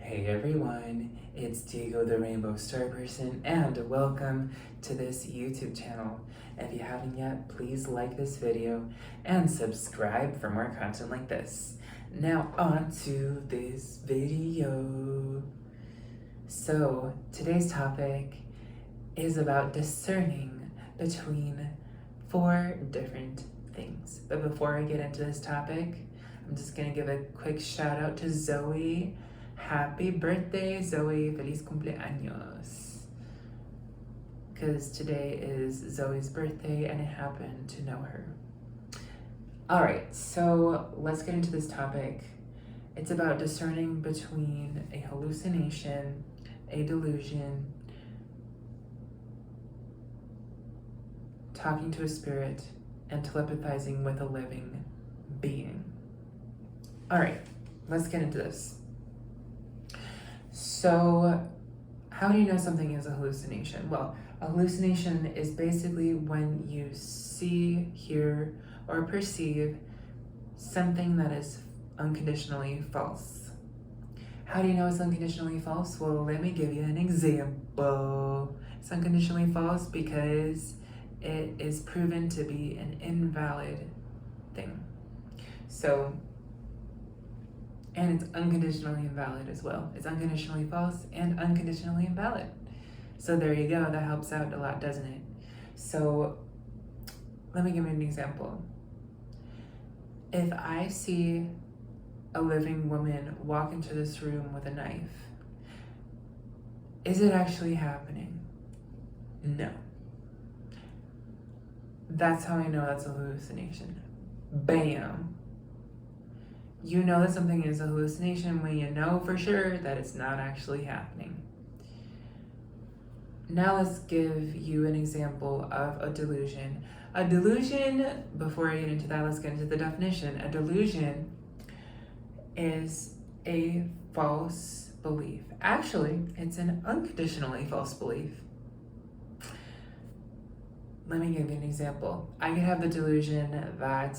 Hey everyone, it's Diego the Rainbow Star Person, and welcome to this YouTube channel. If you haven't yet, please like this video and subscribe for more content like this. Now on to this video. So today's topic is about discerning between 4 different things. But before I get into this topic, I'm just gonna give a quick shout out to Zoe. Happy birthday, Zoe. Feliz cumpleaños. Because today is Zoe's birthday and I happen to know her. All right, so let's get into this topic. It's about discerning between a hallucination, a delusion, talking to a spirit, and telepathizing with a living being. All right, let's get into this. So, how do you know something is a hallucination? Well, a hallucination is basically when you see, hear, or perceive something that is unconditionally false. How do you know it's unconditionally false? Well, let me give you an example. It's unconditionally false because it is proven to be an invalid thing. So, and it's unconditionally invalid as well. It's unconditionally false and unconditionally invalid. So there you go, that helps out a lot, doesn't it? So let me give you an example. If I see a living woman walk into this room with a knife, is it actually happening? No. That's how I know that's a hallucination. Bam. You know that something is a hallucination when you know for sure that it's not actually happening. Now let's give you an example of a delusion. A delusion, before I get into that, let's get into the definition. A delusion is a false belief. Actually, it's an unconditionally false belief. Let me give you an example. I could have the delusion that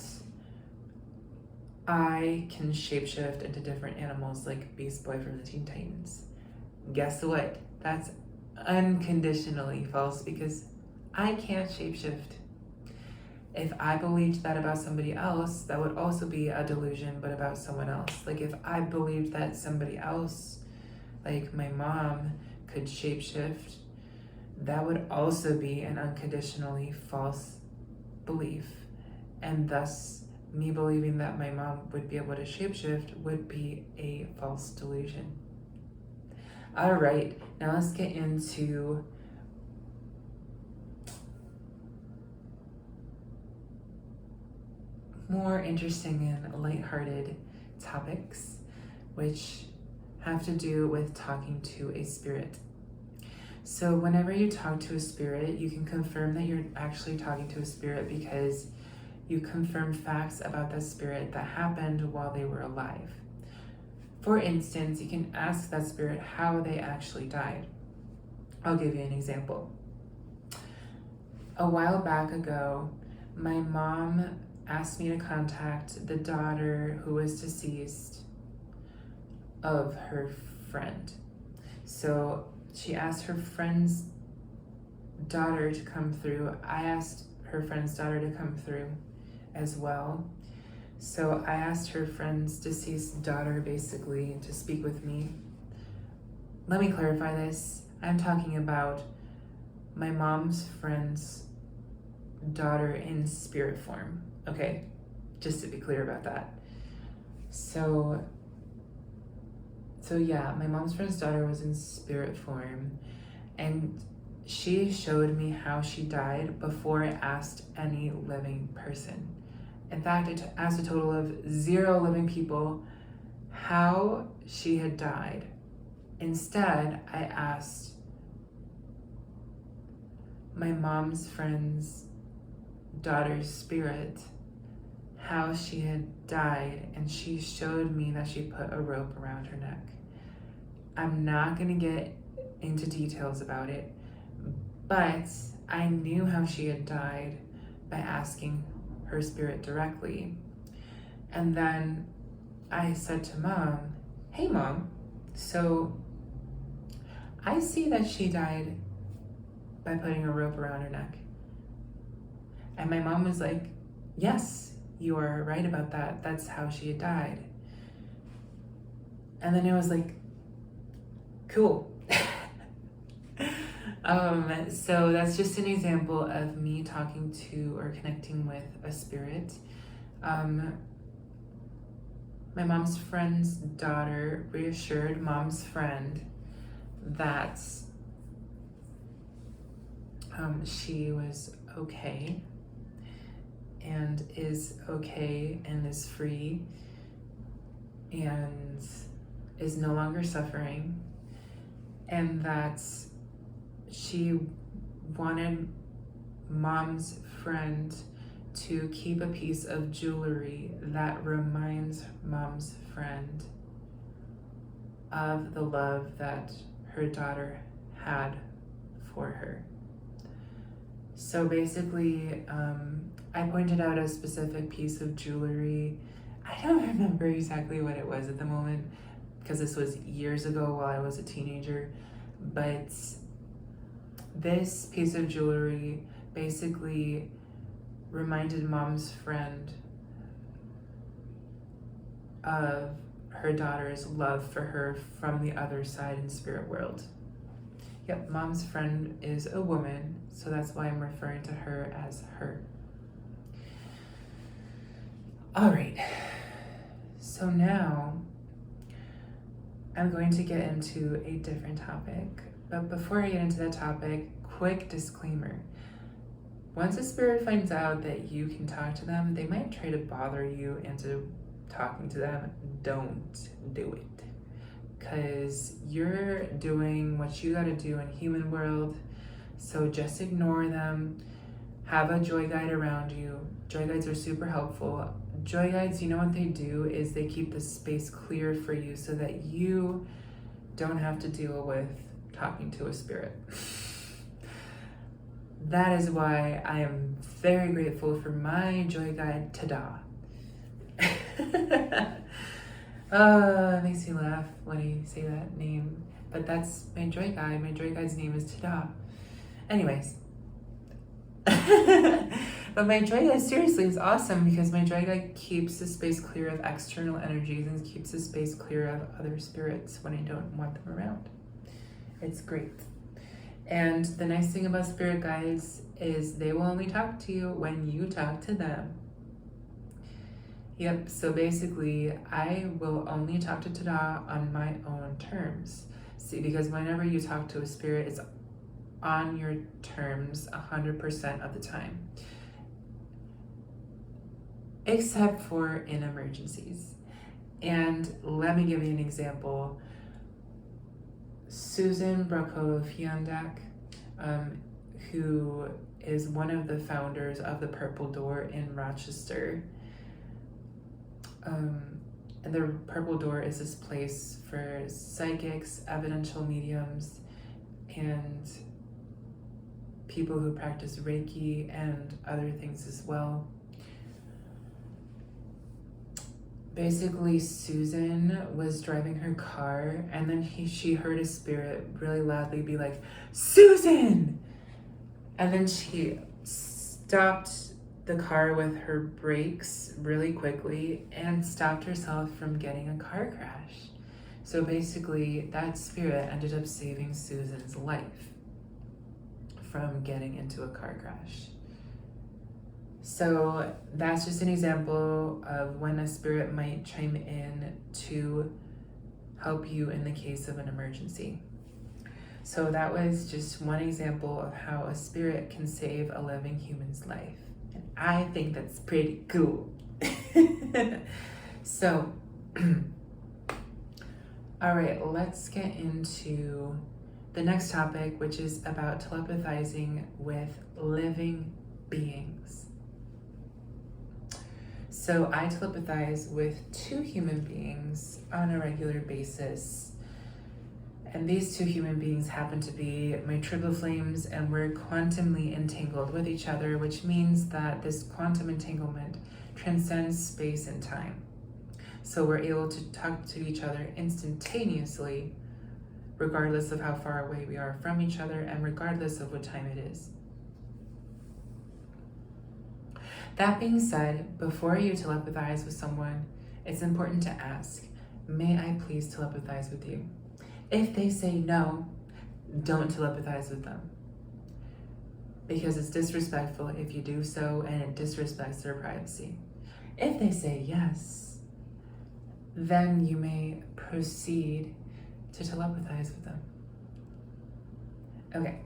I can shapeshift into different animals like Beast Boy from the Teen Titans. Guess what? That's unconditionally false because I can't shapeshift. If I believed that about somebody else, that would also be a delusion, but about someone else. Like if I believed that somebody else, like my mom, could shapeshift, that would also be an unconditionally false belief. And thus, me believing that my mom would be able to shapeshift would be a false delusion. All right, now let's get into more interesting and lighthearted topics, which have to do with talking to a spirit. So whenever you talk to a spirit, you can confirm that you're actually talking to a spirit because you confirm facts about that spirit that happened while they were alive. For instance, you can ask that spirit how they actually died. I'll give you an example. A while back ago, my mom asked me to contact the daughter who was deceased of her friend. So she asked her friend's daughter to come through. I asked her friend's daughter to come through as well. So I asked her friend's deceased daughter basically to speak with me. Let me clarify this. I'm talking about my mom's friend's daughter in spirit form. Okay, just to be clear about that. So yeah, my mom's friend's daughter was in spirit form and she showed me how she died before I asked any living person. In fact, I asked a total of 0 living people how she had died. Instead, I asked my mom's friend's daughter's spirit how she had died, and she showed me that she put a rope around her neck. I'm not gonna get into details about it, but I knew how she had died by asking her spirit directly. And then I said to Mom, "Hey Mom, So I see that she died by putting a rope around her neck. And my mom was like, yes, you are right about that. That's how she had died. And then it was like, cool. So that's just an example of me talking to or connecting with a spirit. My mom's friend's daughter reassured mom's friend that she was okay and is okay and is free and is no longer suffering, and that she wanted mom's friend to keep a piece of jewelry that reminds mom's friend of the love that her daughter had for her. So basically, I pointed out a specific piece of jewelry. I don't remember exactly what it was at the moment because this was years ago while I was a teenager, but this piece of jewelry basically reminded mom's friend of her daughter's love for her from the other side in spirit world. Yep, mom's friend is a woman, so that's why I'm referring to her as her. All right, so now I'm going to get into a different topic. But before I get into that topic, quick disclaimer. Once a spirit finds out that you can talk to them, they might try to bother you into talking to them. Don't do it. Because you're doing what you gotta do in human world. So just ignore them. Have a joy guide around you. Joy guides are super helpful. Joy guides, you know what they do is they keep the space clear for you so that you don't have to deal with talking to a spirit. That is why I am very grateful for my joy guide, Tada. It makes me laugh when I say that name, but that's my joy guide. My joy guide's name is Tada. Anyways. But my joy guide seriously is awesome because my joy guide keeps the space clear of external energies and keeps the space clear of other spirits when I don't want them around. It's great. And the nice thing about spirit guides is they will only talk to you when you talk to them. Yep, so basically I will only talk to Tada on my own terms. See, because whenever you talk to a spirit, it's on your terms 100% of the time. Except for in emergencies. And let me give you an example. Susan Bracco-Fiandak, who is one of the founders of the Purple Door in Rochester. And the Purple Door is this place for psychics, evidential mediums, and people who practice Reiki and other things as well. Basically, Susan was driving her car and then she heard a spirit really loudly be like, Susan! And then she stopped the car with her brakes really quickly and stopped herself from getting a car crash. So basically, that spirit ended up saving Susan's life from getting into a car crash. So that's just an example of when a spirit might chime in to help you in the case of an emergency. So that was just one example of how a spirit can save a living human's life. And I think that's pretty cool. So, all right, let's get into the next topic, which is about telepathizing with living beings. So I telepathize with 2 human beings on a regular basis. And these 2 human beings happen to be my triplet flames, and we're quantumly entangled with each other, which means that this quantum entanglement transcends space and time. So we're able to talk to each other instantaneously, regardless of how far away we are from each other and regardless of what time it is. That being said, before you telepathize with someone, it's important to ask, may I please telepathize with you? If they say no, don't telepathize with them, because it's disrespectful if you do so, and it disrespects their privacy. If they say yes, then you may proceed to telepathize with them. Okay,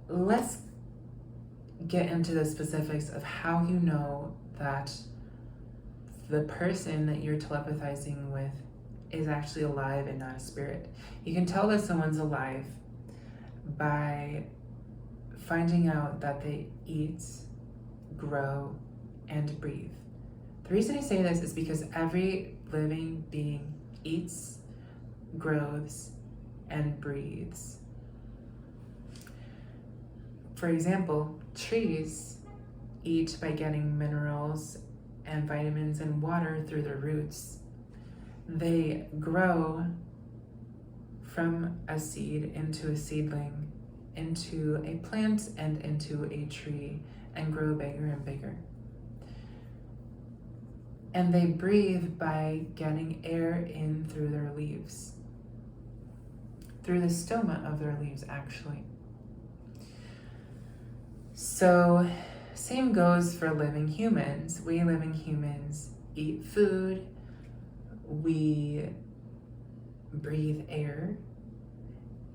let's get into the specifics of how you know that the person that you're telepathizing with is actually alive and not a spirit. You can tell that someone's alive by finding out that they eat, grow, and breathe. The reason I say this is because every living being eats, grows, and breathes. For example, trees eat by getting minerals and vitamins and water through their roots. They grow from a seed into a seedling, into a plant, and into a tree, and grow bigger and bigger. And they breathe by getting air in through their leaves, through the stoma of their leaves, actually. So, same goes for living humans. We living humans eat food, we breathe air,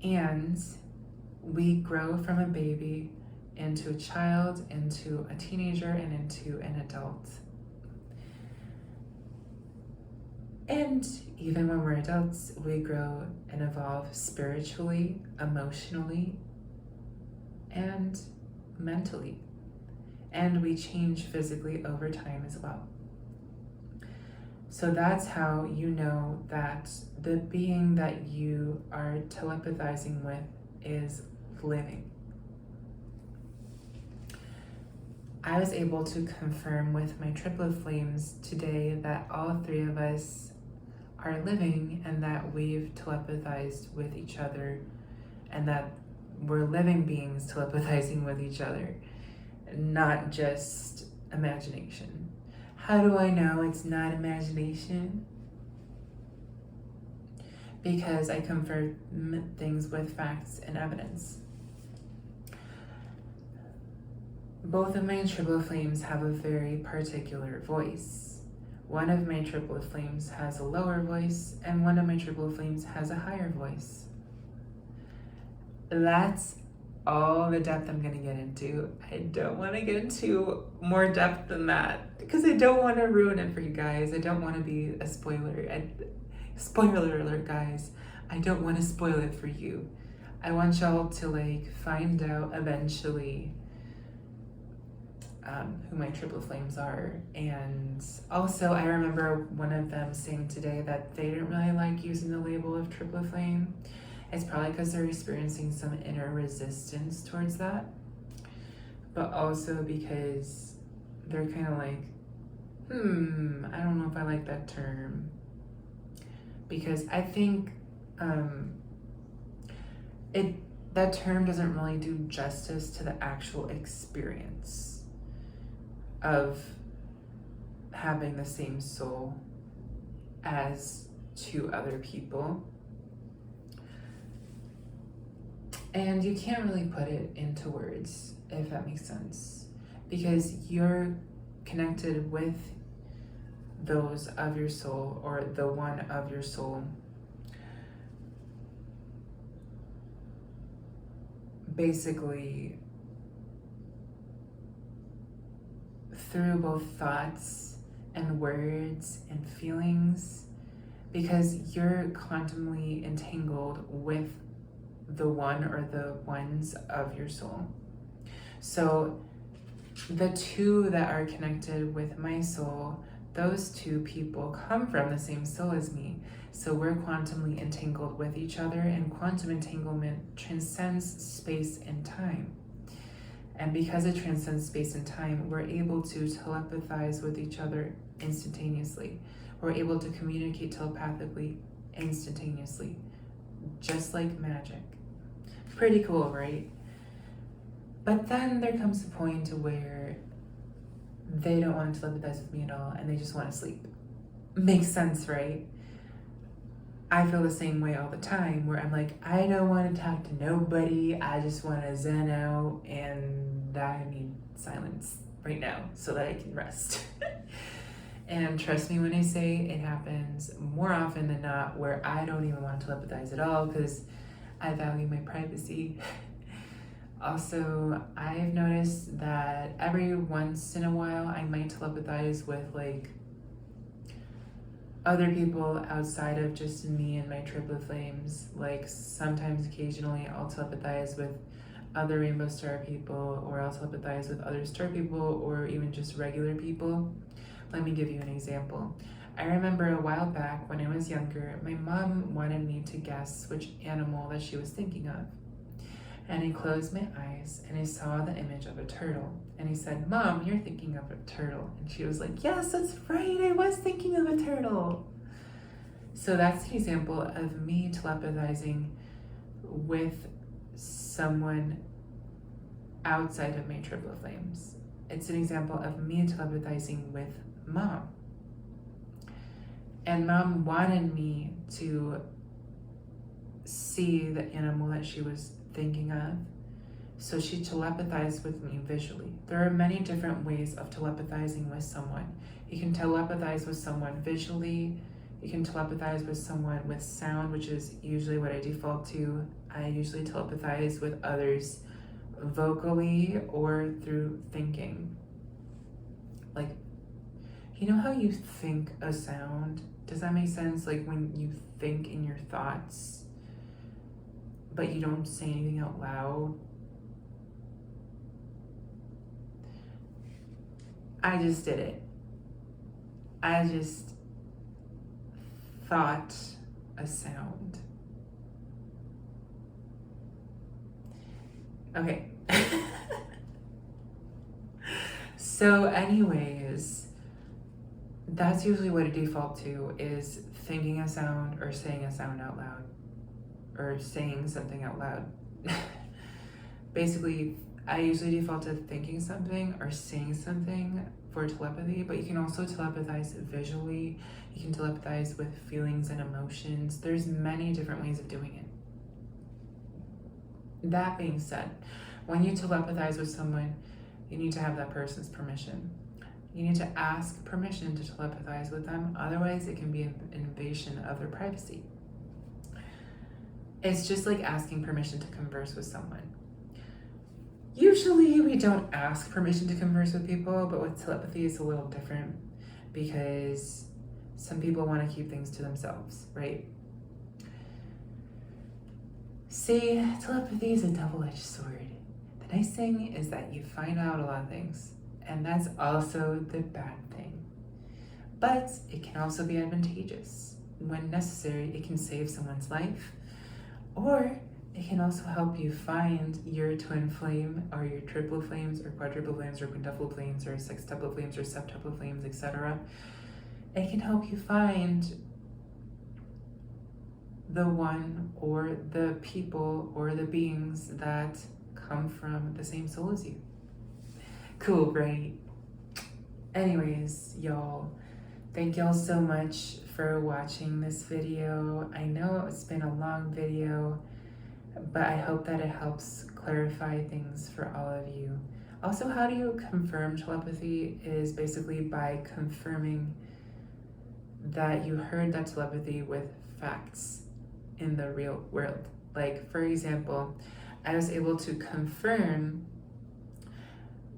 and we grow from a baby into a child, into a teenager, and into an adult. And even when we're adults, we grow and evolve spiritually, emotionally, and mentally. And we change physically over time as well. So that's how you know that the being that you are telepathizing with is living. I was able to confirm with my triplet flames today that all three of us are living, and that we've telepathized with each other, and that we're living beings telepathizing with each other, not just imagination. How do I know it's not imagination? Because I confirm things with facts and evidence. Both of my triplet flames have a very particular voice. One of my triplet flames has a lower voice, and one of my triplet flames has a higher voice. That's all the depth I'm gonna get into. I don't wanna get into more depth than that, because I don't wanna ruin it for you guys. I don't wanna be a spoiler. Spoiler alert, guys. I don't wanna spoil it for you. I want y'all to find out eventually who my triplet flames are. And also, I remember one of them saying today that they didn't really like using the label of triplet flame. It's probably because they're experiencing some inner resistance towards that, but also because they're kind of like, I don't know if I like that term, because I think that term doesn't really do justice to the actual experience of having the same soul as two other people. And you can't really put it into words, if that makes sense, because you're connected with those of your soul, or the one of your soul, basically through both thoughts and words and feelings, because you're quantumly entangled with the one or the ones of your soul. So the two that are connected with my soul, those two people come from the same soul as me. So we're quantumly entangled with each other, and quantum entanglement transcends space and time. And because it transcends space and time, we're able to telepathize with each other instantaneously. We're able to communicate telepathically instantaneously, just like magic. Pretty cool, right? But then there comes a point where they don't want to telepathize with me at all and they just want to sleep. Makes sense, right? I feel the same way all the time, where I'm like, I don't want to talk to nobody. I just want to zen out and I need silence right now so that I can rest. And trust me when I say it happens more often than not where I don't even want to telepathize at all because I value my privacy. Also, I've noticed that every once in a while I might telepathize with like other people outside of just me and my triplet flames. Like sometimes occasionally I'll telepathize with other rainbow star people, or I'll telepathize with other star people, or even just regular people. Let me give you an example. I remember a while back when I was younger, my mom wanted me to guess which animal that she was thinking of. And I closed my eyes and I saw the image of a turtle. And I said, Mom, you're thinking of a turtle. And she was like, yes, that's right, I was thinking of a turtle. So that's an example of me telepathizing with someone outside of my triplet flames. It's an example of me telepathizing with Mom. And Mom wanted me to see the animal that she was thinking of, so she telepathized with me visually. There are many different ways of telepathizing with someone. You can telepathize with someone visually, you can telepathize with someone with sound, which is usually what I default to. I usually telepathize with others vocally or through thinking. Like, you know how you think a sound? Does that make sense? Like when you think in your thoughts, but you don't say anything out loud. I just did it. I just thought a sound. Okay. So anyways, that's usually what I default to, is thinking a sound or saying a sound out loud. Or saying something out loud. Basically, I usually default to thinking something or saying something for telepathy, but you can also telepathize visually. You can telepathize with feelings and emotions. There's many different ways of doing it. That being said, when you telepathize with someone, you need to have that person's permission. You need to ask permission to telepathize with them, otherwise it can be an invasion of their privacy. It's just like asking permission to converse with someone. Usually we don't ask permission to converse with people, but with telepathy it's a little different because some people want to keep things to themselves, right? See, telepathy is a double-edged sword. The nice thing is that you find out a lot of things, and that's also the bad thing. But it can also be advantageous. When necessary, it can save someone's life. Or it can also help you find your twin flame, or your triple flames, or quadruple flames, or quintuple flames, or sextuple flames, or septuple flames, etc. It can help you find the one or the people or the beings that come from the same soul as you. Cool, right? Anyways, y'all, thank y'all so much for watching this video. I know it's been a long video, but I hope that it helps clarify things for all of you. Also, how do you confirm telepathy is basically by confirming that you heard that telepathy with facts in the real world. Like, for example, I was able to confirm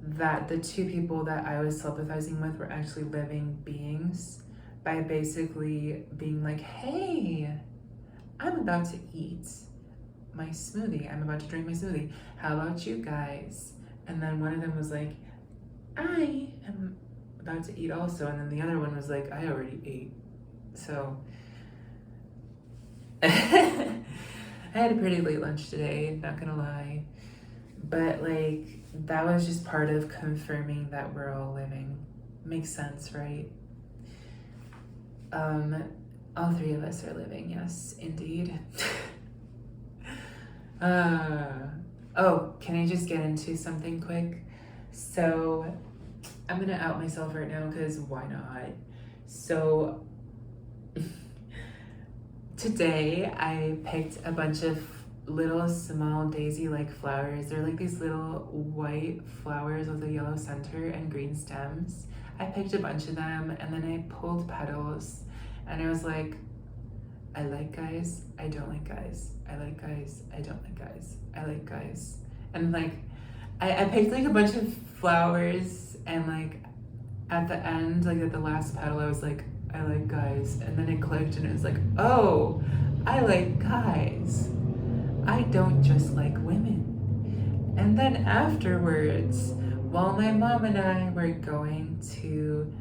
that the two people that I was telepathizing with were actually living beings by basically being like, hey, I'm about to eat my smoothie. I'm about to drink my smoothie. How about you guys? And then one of them was like, I am about to eat also. And then the other one was like, I already ate. So I had a pretty late lunch today, not gonna lie. But like, that was just part of confirming that we're all living. Makes sense, right? All three of us are living, yes, indeed. Oh, can I just get into something quick? So, I'm gonna out myself right now because why not? So, today I picked a bunch of little small daisy-like flowers. They're like these little white flowers with a yellow center and green stems. I picked a bunch of them and then I pulled petals and I was like, I like guys, I don't like guys. I like guys, I don't like guys. I like guys. And like, I picked like a bunch of flowers and like at the end, like at the last petal, I was like, I like guys. And then it clicked and it was like, oh, I like guys. I don't just like women. And then afterwards, while my mom and I were going to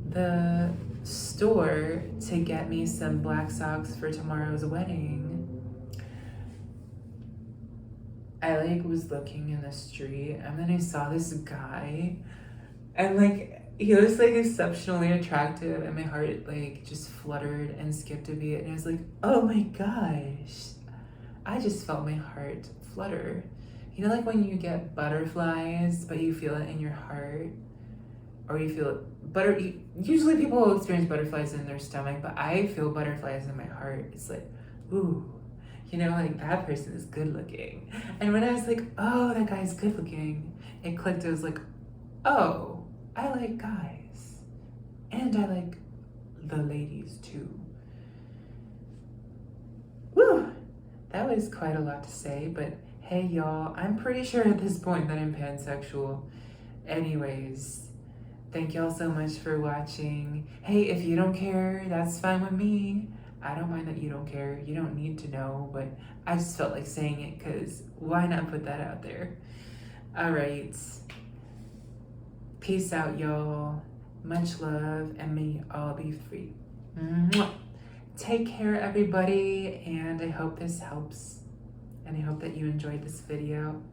the store to get me some black socks for tomorrow's wedding, I like was looking in the street and then I saw this guy and like he was like exceptionally attractive and my heart like just fluttered and skipped a beat and I was like, oh my gosh, I just felt my heart flutter. You know, like when you get butterflies but you feel it in your heart, or you feel it usually people will experience butterflies in their stomach, but I feel butterflies in my heart. It's like, ooh, you know, like that person is good looking. And when I was like, oh, that guy's good looking, it clicked. It was like, oh, I like guys. And I like the ladies too. Woo! That was quite a lot to say, but hey y'all, I'm pretty sure at this point that I'm pansexual. Anyways, thank y'all so much for watching. Hey, if you don't care, that's fine with me. I don't mind that you don't care. You don't need to know, but I just felt like saying it because why not put that out there? All right. Peace out, y'all. Much love, and may you all be free. Mwah. Take care, everybody, and I hope this helps. And I hope that you enjoyed this video.